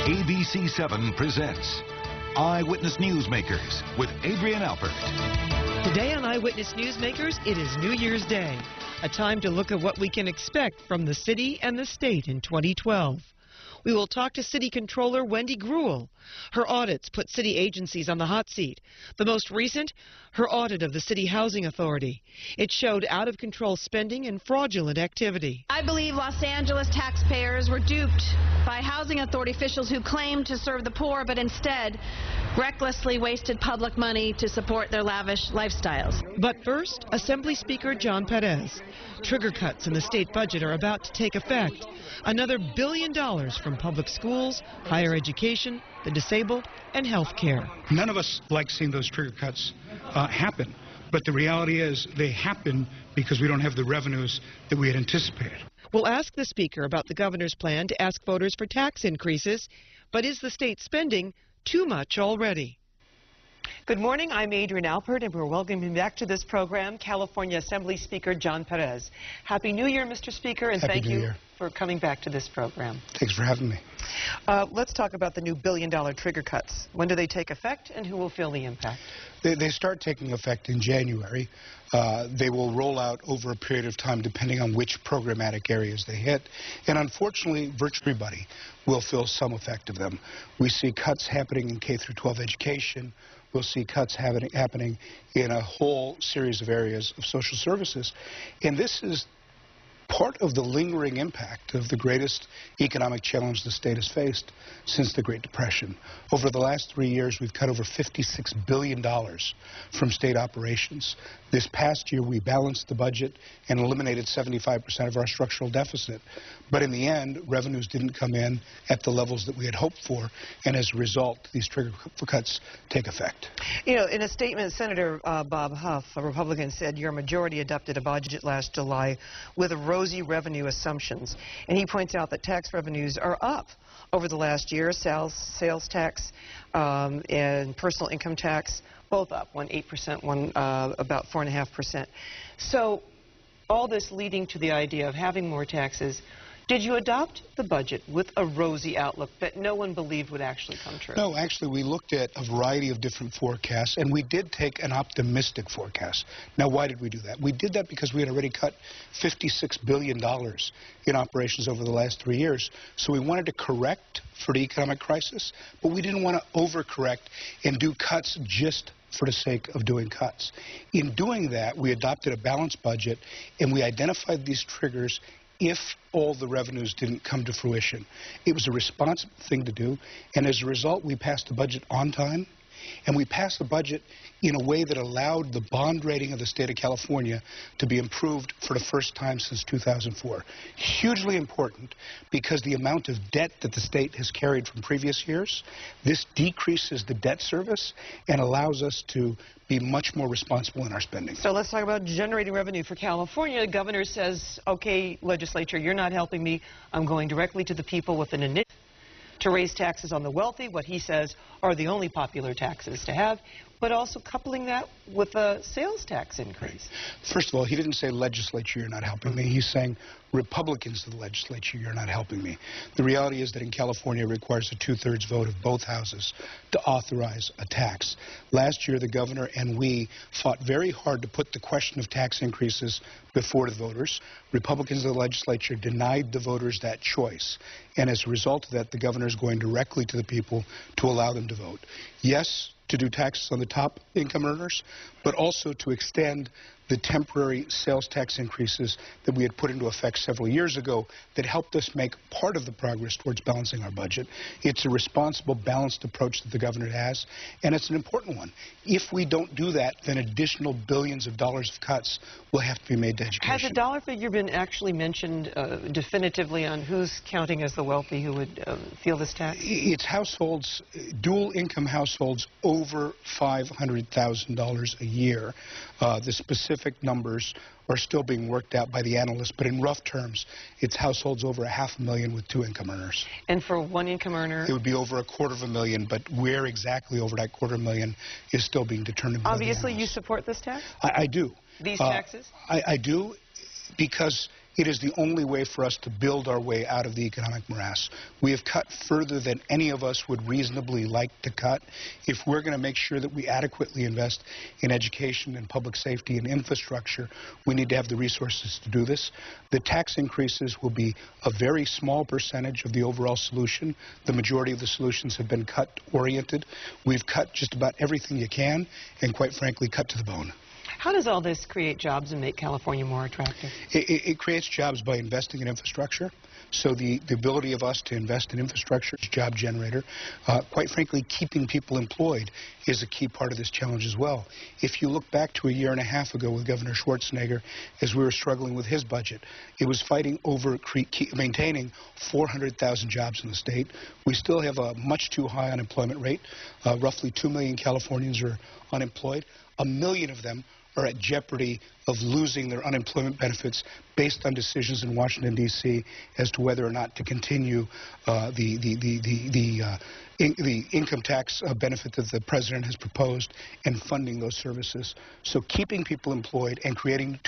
ABC 7 presents Eyewitness Newsmakers with Adrienne Alpert. Today on Eyewitness Newsmakers, it is New Year's Day, a time to look at what we can expect from the city and the state in 2012. We will talk to City Controller Wendy Gruhl. Her audits put city agencies on the hot seat. The most recent, her audit of the City Housing Authority. It showed out-of-control spending and fraudulent activity. I believe Los Angeles taxpayers were duped by housing authority officials who claimed to serve the poor, but instead recklessly wasted public money to support their lavish lifestyles. But first, Assembly Speaker John Pérez. Trigger cuts in the state budget are about to take effect. Another $1 billion from public schools, higher education, the disabled, and health care. None of us like seeing those trigger cuts happen, but the reality is they happen because we don't have the revenues that we had anticipated. We'll ask the Speaker about the governor's plan to ask voters for tax increases, but is the state spending too much already? Good morning, I'm Adrienne Alpert, and we're welcoming back to this program California Assembly Speaker John Pérez. Happy New Year, Mr. Speaker, and thank you for coming back to this program. Thanks for having me. Let's talk about the new $1 billion trigger cuts. When do they take effect, and who will feel the impact? They start taking effect in January. They will roll out over a period of time depending on which programmatic areas they hit. And unfortunately, virtually everybody will feel some effect of them. We see cuts happening in K-12 education. We'll see cuts happening in a whole series of areas of social services. And this is part of the lingering impact of the greatest economic challenge the state has faced since the Great Depression. Over the last 3 years, we've cut over $56 billion from state operations. This past year, we balanced the budget and eliminated 75% of our structural deficit. But in the end, revenues didn't come in at the levels that we had hoped for, and as a result, these trigger cuts take effect. You know, in a statement, Senator Bob Huff, a Republican, said your majority adopted a budget last July with rosy revenue assumptions. And he points out that tax revenues are up over the last year. Sales tax and personal income tax, both up, one 8%, one about 4.5%. So all this leading to the idea of having more taxes. Did you adopt the budget with a rosy outlook that no one believed would actually come true? No, actually, we looked at a variety of different forecasts, and we did take an optimistic forecast. Now, why did we do that? We did that because we had already cut $56 billion in operations over the last 3 years. So we wanted to correct for the economic crisis, but we didn't want to overcorrect and do cuts just for the sake of doing cuts. In doing that, we adopted a balanced budget, and we identified these triggers if all the revenues didn't come to fruition. It was a responsible thing to do, and as a result, we passed the budget on time, and we passed the budget in a way that allowed the bond rating of the state of California to be improved for the first time since 2004. Hugely important because the amount of debt that the state has carried from previous years, this decreases the debt service and allows us to be much more responsible in our spending. So let's talk about generating revenue for California. The governor says, okay, legislature, you're not helping me. I'm going directly to the people with an initiative to raise taxes on the wealthy, what he says are the only popular taxes to have, but also coupling that with a sales tax increase. First of all, he didn't say legislature, you're not helping me. He's saying Republicans of the legislature, you're not helping me. The reality is that in California it requires a 2/3 vote of both houses to authorize a tax. Last year, the governor and we fought very hard to put the question of tax increases before the voters. Republicans of the legislature denied the voters that choice. And as a result of that, the governor is going directly to the people to allow them to vote. Yes, to do taxes on the top income earners, but also to extend the temporary sales tax increases that we had put into effect several years ago that helped us make part of the progress towards balancing our budget. It's a responsible, balanced approach that the governor has, and it's an important one. If we don't do that, then additional billions of dollars of cuts will have to be made to education. Has a dollar figure been actually mentioned definitively on who's counting as the wealthy who would feel this tax? It's households, dual income households over $500,000 a year. The specific numbers are still being worked out by the analysts, but in rough terms, it's households over 500,000 with 2 income earners. And for one income earner? It would be over 250,000, but where exactly over that 250,000 is still being determined by the Obviously, analysts. you support this tax? I do. These taxes? I do, because It is the only way for us to build our way out of the economic morass. We have cut further than any of us would reasonably like to cut. If we're going to make sure that we adequately invest in education and public safety and infrastructure, we need to have the resources to do this. The tax increases will be a very small percentage of the overall solution. The majority of the solutions have been cut-oriented. We've cut just about everything you can, and quite frankly, cut to the bone. How does all this create jobs and make California more attractive? It creates jobs by investing in infrastructure. So the ability of us to invest in infrastructure is a job generator. Quite frankly, keeping people employed is a key part of this challenge as well. If you look back to a year and a half ago with Governor Schwarzenegger, as we were struggling with his budget, it was fighting over maintaining 400,000 jobs in the state. We still have a much too high unemployment rate. Roughly 2 million Californians are unemployed. 1 million of them are at jeopardy of losing their unemployment benefits based on decisions in Washington, D.C. as to whether or not to continue the income tax benefit that the president has proposed and funding those services. So keeping people employed and creating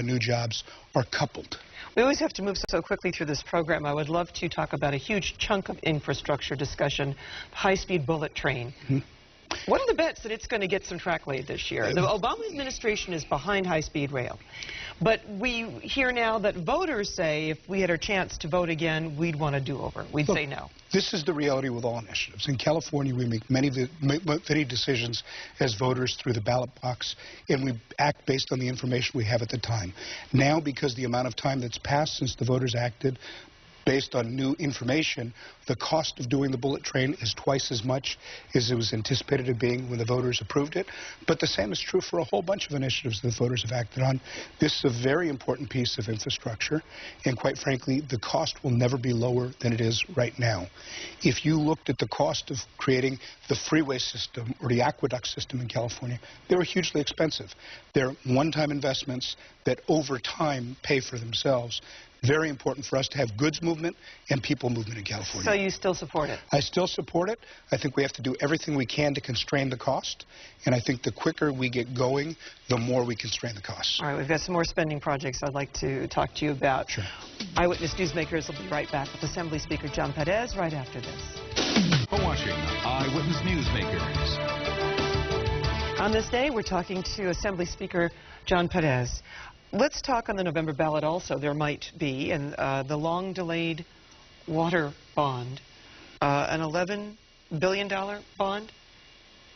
new jobs are coupled. We always have to move so quickly through this program. I would love to talk about a huge chunk of infrastructure discussion, high-speed bullet train. Mm-hmm. What are the bets that it's going to get some track laid this year? The Obama administration is behind high-speed rail. But we hear now that voters say if we had our chance to vote again, we'd want a do-over. We'd say no. This is the reality with all initiatives. In California, we make many decisions as voters through the ballot box, and we act based on the information we have at the time. Now, because the amount of time that's passed since the voters acted, based on new information, the cost of doing the bullet train is twice as much as it was anticipated of being when the voters approved it. But the same is true for a whole bunch of initiatives that the voters have acted on. This is a very important piece of infrastructure, and quite frankly, the cost will never be lower than it is right now. If you looked at the cost of creating the freeway system or the aqueduct system in California, they were hugely expensive. They're one-time investments that over time pay for themselves. Very important for us to have goods movement and people movement in California. So you still support it? I still support it. I think we have to do everything we can to constrain the cost. And I think the quicker we get going, the more we constrain the costs. All right, we've got some more spending projects I'd like to talk to you about. Sure. Eyewitness Newsmakers will be right back with Assembly Speaker John Pérez right after this. For watching Eyewitness Newsmakers. On this day, we're talking to Assembly Speaker John Pérez. Let's talk on the November ballot also. There might be, and the long-delayed water bond, an $11 billion bond.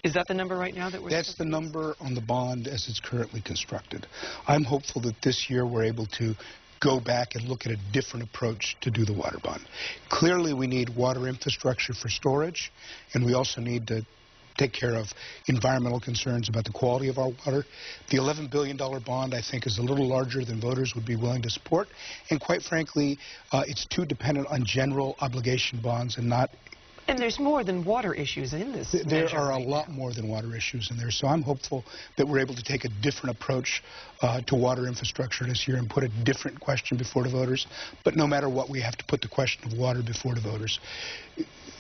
Is that the number right now that we're... That's the number on the bond as it's currently constructed. I'm hopeful that this year we're able to go back and look at a different approach to do the water bond. Clearly, we need water infrastructure for storage, and we also need to take care of environmental concerns about the quality of our water. The $11 billion bond, I think, is a little larger than voters would be willing to support. And quite frankly, it's too dependent on general obligation bonds and not... And there's more than water issues in this. There are a lot more than water issues in there. So I'm hopeful that we're able to take a different approach to water infrastructure this year and put a different question before the voters. But no matter what, we have to put the question of water before the voters.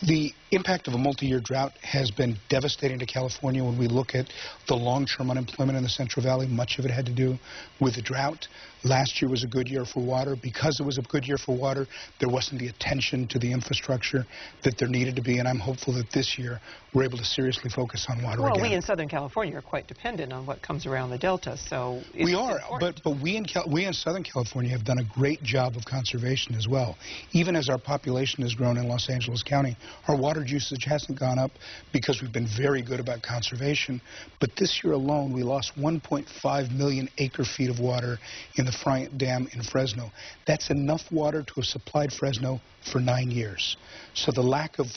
The impact of a multi-year drought has been devastating to California. When we look at the long-term unemployment in the Central Valley, much of it had to do with the drought. Last year was a good year for water. Because it was a good year for water, there wasn't the attention to the infrastructure that there needed to be, and I'm hopeful that this year we're able to seriously focus on water again. Well, we in Southern California are quite dependent on what comes around the Delta, so it's we are, important. but we in Southern California have done a great job of conservation as well. Even as our population has grown in Los Angeles County, our water usage hasn't gone up because we've been very good about conservation. But this year alone, we lost 1.5 million acre-feet of water in the Friant Dam in Fresno. That's enough water to have supplied Fresno for 9 years. So the lack of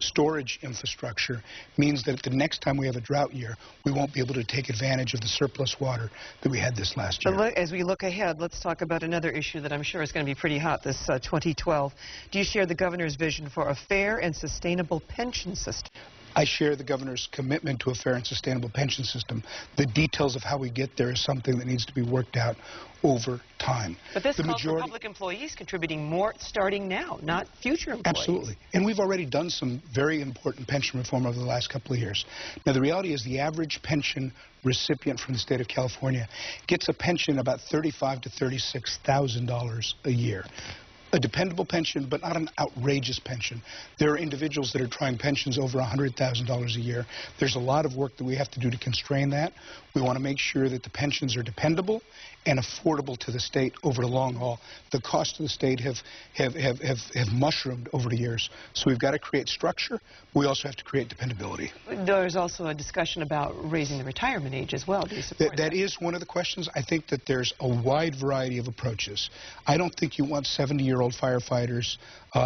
storage infrastructure means that the next time we have a drought year, we won't be able to take advantage of the surplus water that we had this last year. But as we look ahead, let's talk about another issue that I'm sure is going to be pretty hot this 2012. Do you share the governor's vision for a fair and sustainable pension system? I share the governor's commitment to a fair and sustainable pension system. The details of how we get there is something that needs to be worked out over time. But this calls for public employees contributing more starting now, not future employees. Absolutely. And we've already done some very important pension reform over the last couple of years. Now, the reality is the average pension recipient from the state of California gets a pension about $35,000 to $36,000 a year. A dependable pension, but not an outrageous pension. There are individuals that are trying pensions over $100,000 a year. There's a lot of work that we have to do to constrain that. We want to make sure that the pensions are dependable and affordable to the state over the long haul. The costs to the state have mushroomed over the years. So we've got to create structure. We also have to create dependability. There's also a discussion about raising the retirement age as well. Do you support that? That is one of the questions. I think that there's a wide variety of approaches. I don't think you want 70-year-old firefighters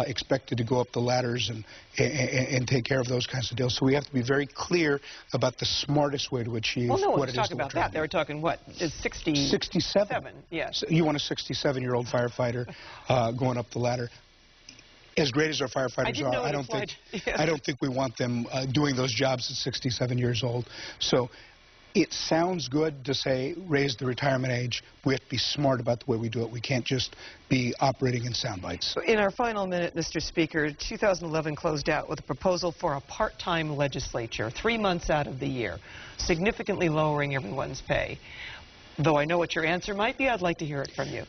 expected to go up the ladders and take care of those kinds of deals. So we have to be very clear about the smartest way to achieve what it is. Well, no, let's talk about that. They were talking, what, 67? Yes. You want a 67-year-old firefighter going up the ladder. As great as our firefighters are, I don't think we want them doing those jobs at 67 years old. So it sounds good to say raise the retirement age. We have to be smart about the way we do it. We can't just be operating in sound bites. In our final minute, Mr. Speaker, 2011 closed out with a proposal for a part-time legislature, 3 months out of the year, significantly lowering everyone's pay. Though I know what your answer might be, I'd like to hear it from you.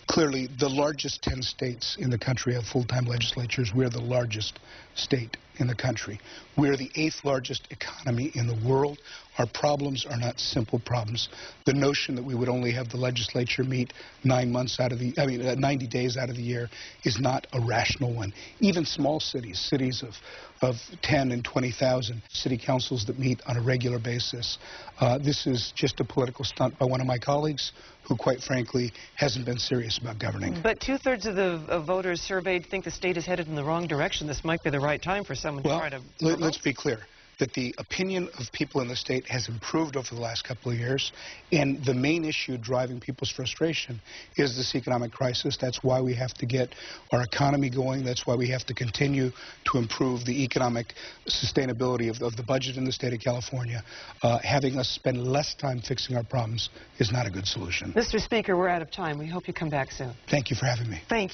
Clearly, the largest 10 states in the country have full-time legislatures. We're the largest state in the country. We're the 8th largest economy in the world. Our problems are not simple problems. The notion that we would only have the legislature meet 90 days out of the year is not a rational one. Even small cities, cities of 10 and 20,000 city councils that meet on a regular basis. This is just a political stunt by one of my colleagues who, quite frankly, hasn't been serious about governing. But 2/3 of the voters surveyed think the state is headed in the wrong direction. This might be the right time for someone to try to... Let's be clear that the opinion of people in the state has improved over the last couple of years, and the main issue driving people's frustration is this economic crisis. That's why we have to get our economy going. That's why we have to continue to improve the economic sustainability of the budget in the state of California. Having us spend less time fixing our problems is not a good solution. Mr. Speaker, we're out of time. We hope you come back soon. Thank you for having me. Thank you.